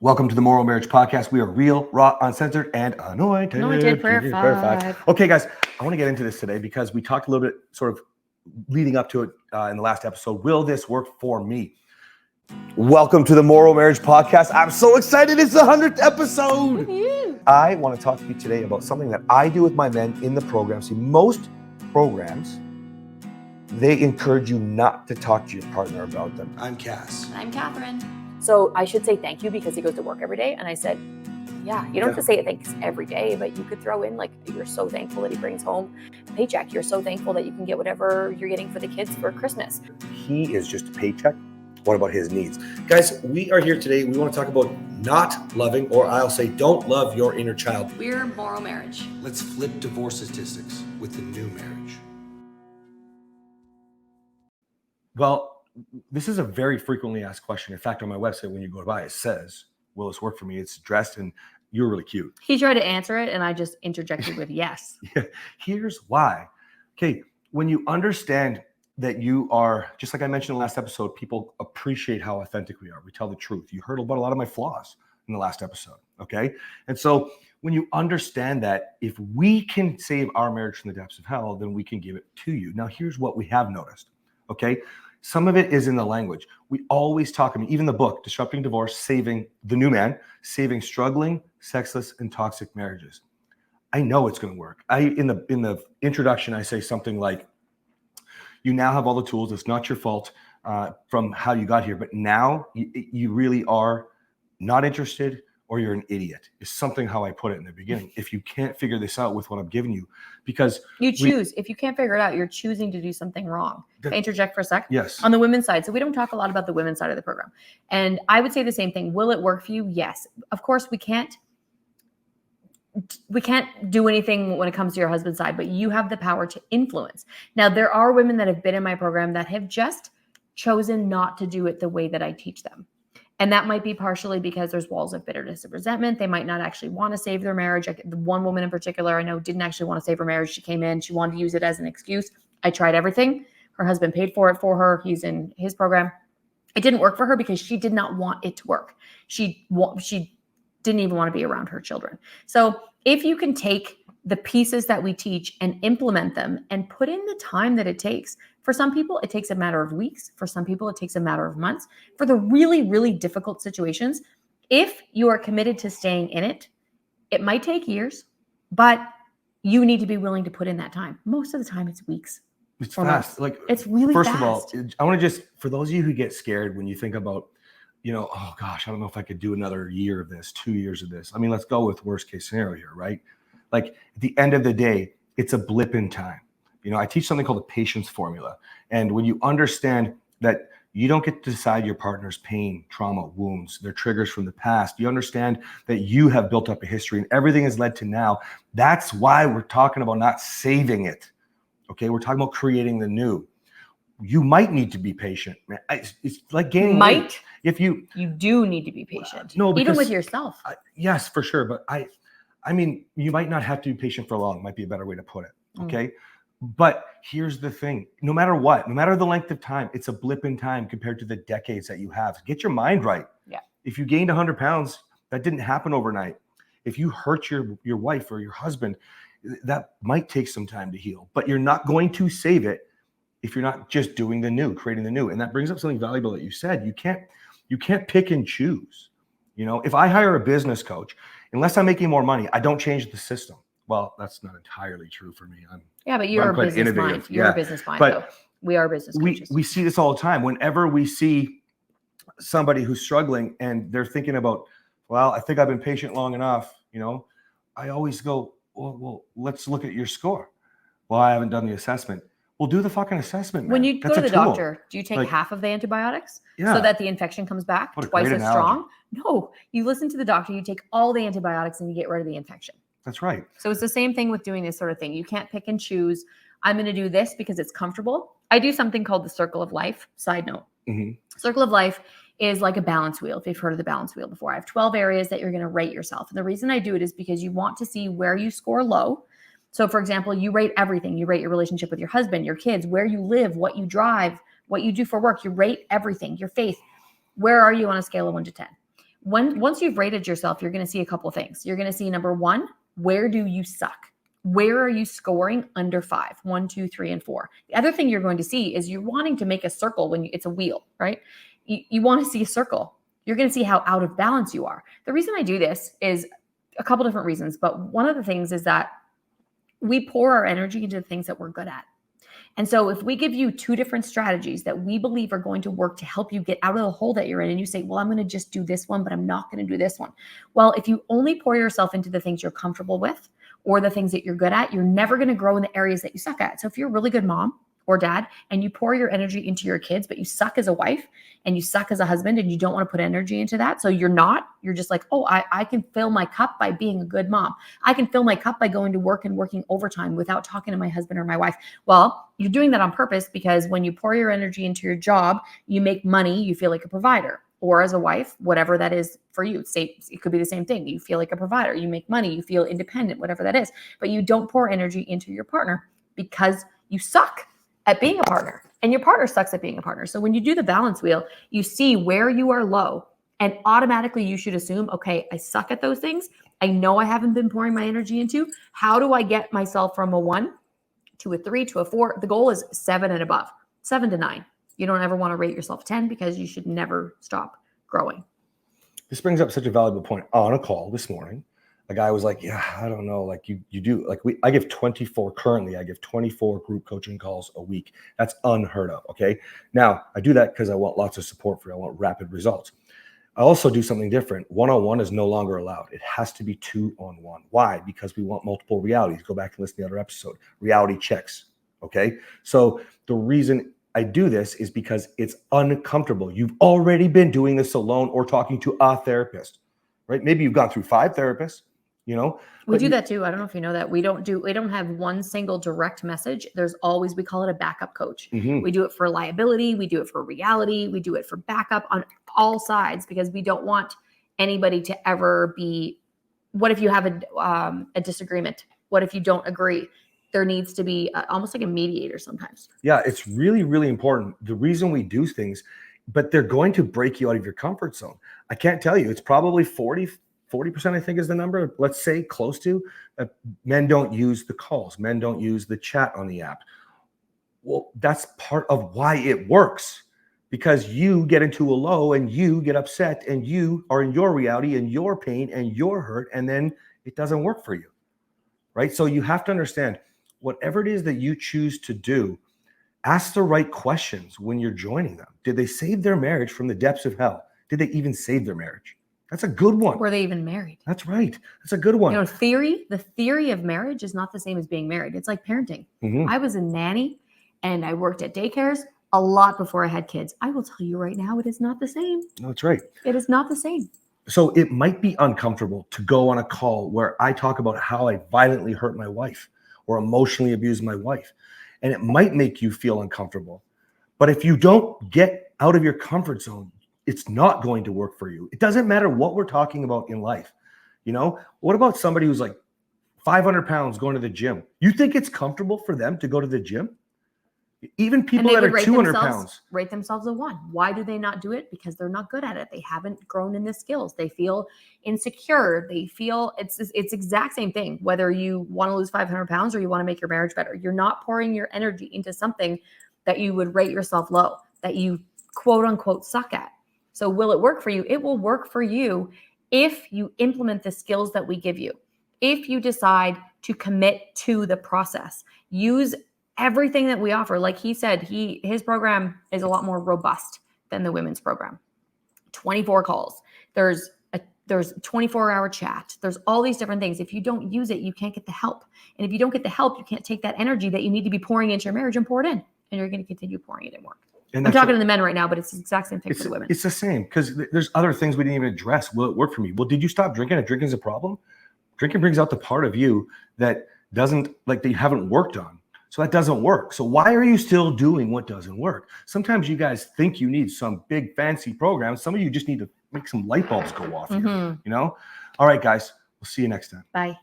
Welcome to the MorrowMarriage podcast. We are real, raw, uncensored, and anointed. Anointed, purified. Okay, guys, I want to get into this today because we talked a little bit sort of leading up to it in the last episode. Will this work for me? Welcome to the MorrowMarriage podcast. I'm so excited. It's the 100th episode. I want to talk to you today about something that I do with my men in the program. See, most programs, they encourage you not to talk to your partner about them. I'm Cass. I'm Kathryn. So I should say thank you because he goes to work every day. And I said, yeah, you don't have to say thanks every day, but you could throw in like, you're so thankful that he brings home a paycheck. You're so thankful that you can get whatever you're getting for the kids for Christmas. He is just a paycheck. What about his needs? Guys, we are here today. We want to talk about not loving, or I'll say don't love your inner child. We're MorrowMarriage. Let's flip divorce statistics with the new marriage. Well, this is a very frequently asked question. In fact, on my website, when you go by, it says, will this work for me? It's addressed and you're really cute. He tried to answer it and I just interjected with yes. Yeah. Here's why. Okay, when you understand that you are, just like I mentioned in the last episode, people appreciate how authentic we are. We tell the truth. You heard about a lot of my flaws in the last episode, okay? And so when you understand that if we can save our marriage from the depths of hell, then we can give it to you. Now, here's what we have noticed, okay? Some of it is in the language. We always talk, even the book, Disrupting Divorce, Saving the New Man, Saving Struggling, Sexless, and Toxic Marriages. I know it's going to work. In the introduction, I say something like, you now have all the tools. It's not your fault from how you got here, but now you really are not interested or you're an idiot. Is something how I put it in the beginning. If you can't figure this out with what I'm giving you, because you choose. If you can't figure it out, you're choosing to do something wrong. Can I interject for a sec? Yes. On the women's side. So we don't talk a lot about the women's side of the program. And I would say the same thing. Will it work for you? Yes. Of course, we can't do anything when it comes to your husband's side, but you have the power to influence. Now, there are women that have been in my program that have just chosen not to do it the way that I teach them. And that might be partially because there's walls of bitterness and resentment. They might not actually want to save their marriage. The one woman in particular I know didn't actually want to save her marriage. She came in, she wanted to use it as an excuse. I tried everything. Her husband paid for it for her. He's in his program. It didn't work for her because she did not want it to work. She didn't even want to be around her children. So if you can take the pieces that we teach and implement them and put in the time that it takes, for some people, it takes a matter of weeks. For some people, it takes a matter of months. For the really, really difficult situations, if you are committed to staying in it, it might take years, but you need to be willing to put in that time. Most of the time, it's weeks. It's fast. Like, it's really fast. First of all, I want to just, for those of you who get scared when you think about, oh gosh, I don't know if I could do another year of this, 2 years of this. Let's go with worst case scenario here, right? Like at the end of the day, it's a blip in time. I teach something called the patience formula. And when you understand that you don't get to decide your partner's pain, trauma, wounds, their triggers from the past, you understand that you have built up a history and everything has led to now. That's why we're talking about not saving it. Okay. We're talking about creating the new. You might need to be patient, man. It's like gaining weight. If you do need to be patient. No, even with yourself. Yes, for sure. But you might not have to be patient for long, might be a better way to put it. Okay. But here's the thing, no matter what, no matter the length of time, it's a blip in time compared to the decades that you have. Get your mind right. Yeah. If you gained 100 pounds, that didn't happen overnight. If you hurt your wife or your husband, that might take some time to heal, but you're not going to save it if you're not just doing the new, creating the new. And that brings up something valuable that you said. You can't pick and choose. If I hire a business coach, unless I'm making more money, I don't change the system. Well, that's not entirely true for me. But you're a business mind. You're a business mind, though. We are business coaches. We see this all the time. Whenever we see somebody who's struggling and they're thinking about, well, I think I've been patient long enough, I always go, well, let's look at your score. Well, I haven't done the assessment. Well, do the fucking assessment, man. When you go to the doctor, do you take half of the antibiotics so that the infection comes back twice as strong? No, you listen to the doctor, you take all the antibiotics and you get rid of the infection. That's right. So it's the same thing with doing this sort of thing. You can't pick and choose. I'm going to do this because it's comfortable. I do something called the circle of life. Side note. Mm-hmm. Circle of life is like a balance wheel. If you've heard of the balance wheel before, I have 12 areas that you're going to rate yourself. And the reason I do it is because you want to see where you score low. So for example, you rate everything. You rate your relationship with your husband, your kids, where you live, what you drive, what you do for work. You rate everything, your faith. Where are you on a scale of 1 to 10? once you've rated yourself, you're going to see a couple of things. You're going to see, number one, where do you suck? Where are you scoring under 5? 1, 2, 3, and 4. The other thing you're going to see is you're wanting to make a circle when it's a wheel, right? You want to see a circle. You're going to see how out of balance you are. The reason I do this is a couple different reasons, but one of the things is that we pour our energy into the things that we're good at. And so if we give you 2 different strategies that we believe are going to work to help you get out of the hole that you're in, and you say, well, I'm going to just do this one, but I'm not going to do this one. Well, if you only pour yourself into the things you're comfortable with or the things that you're good at, you're never going to grow in the areas that you suck at. So if you're a really good mom or dad and you pour your energy into your kids, but you suck as a wife and you suck as a husband and you don't want to put energy into that, so you're just like, oh, I can fill my cup by being a good mom. I can fill my cup by going to work and working overtime without talking to my husband or my wife. Well, you're doing that on purpose, because when you pour your energy into your job, you make money, you feel like a provider. Or as a wife, whatever that is for you, it could be the same thing. You feel like a provider, you make money, you feel independent, whatever that is, but you don't pour energy into your partner because you suck at being a partner and your partner sucks at being a partner. So when you do the balance wheel, you see where you are low, and automatically you should assume, okay, I suck at those things. I know I haven't been pouring my energy into. How do I get myself from a 1 to a 3 to a 4? The goal is 7 and above, 7 to 9. You don't ever want to rate yourself 10, because you should never stop growing. This brings up such a valuable point. On a call this morning, a guy was like, yeah, I don't know. Like you do, like I give 24 group coaching calls a week. That's unheard of. Okay. Now I do that because I want lots of support for you. I want rapid results. I also do something different. One-on-one is no longer allowed. It has to be 2-on-1. Why? Because we want multiple realities. Go back and listen to the other episode. Reality checks. Okay. So the reason I do this is because it's uncomfortable. You've already been doing this alone or talking to a therapist, right? Maybe you've gone through 5 therapists, We do that too. I don't know if you know that. We don't have one single direct message. There's always, we call it a backup coach. Mm-hmm. We do it for liability. We do it for reality. We do it for backup on all sides, because we don't want anybody to ever be, what if you have a disagreement? What if you don't agree? There needs to be almost like a mediator sometimes. Yeah, it's really, really important. The reason we do things, but they're going to break you out of your comfort zone. I can't tell you. It's probably 40%, I think is the number. Let's say close to. Men don't use the calls. Men don't use the chat on the app. Well, that's part of why it works, because you get into a low and you get upset and you are in your reality and your pain and your hurt, and then it doesn't work for you, right? So you have to understand, whatever it is that you choose to do, ask the right questions when you're joining them. Did they save their marriage from the depths of hell? Did they even save their marriage? That's a good one. Were they even married? That's right. That's a good one. The theory of marriage is not the same as being married. It's like parenting. Mm-hmm. I was a nanny and I worked at daycares a lot before I had kids. I will tell you right now, it is not the same. No, that's right. It is not the same. So it might be uncomfortable to go on a call where I talk about how I violently hurt my wife or emotionally abuse my wife. And it might make you feel uncomfortable. But if you don't get out of your comfort zone, it's not going to work for you. It doesn't matter what we're talking about in life. What about somebody who's like 500 pounds going to the gym? You think it's comfortable for them to go to the gym? Even people that are 200 pounds. Rate themselves a 1. Why do they not do it? Because they're not good at it. They haven't grown in the skills. They feel insecure. They feel it's exact same thing. Whether you want to lose 500 pounds or you want to make your marriage better, you're not pouring your energy into something that you would rate yourself low, that you quote unquote suck at. So will it work for you? It will work for you if you implement the skills that we give you. If you decide to commit to the process, use everything that we offer. Like he said, his program is a lot more robust than the women's program. 24 calls. There's 24-hour chat. There's all these different things. If you don't use it, you can't get the help. And if you don't get the help, you can't take that energy that you need to be pouring into your marriage and pour it in. And you're going to continue pouring it in more. I'm talking to the men right now, but it's the exact same thing for the women. It's the same, because there's other things we didn't even address. Will it work for me? Well, did you stop drinking? And drinking is a problem. Drinking brings out the part of you that you haven't worked on. So that doesn't work. So why are you still doing what doesn't work? Sometimes you guys think you need some big fancy program. Some of you just need to make some light bulbs go off. Mm-hmm. All right, guys, we'll see you next time. Bye.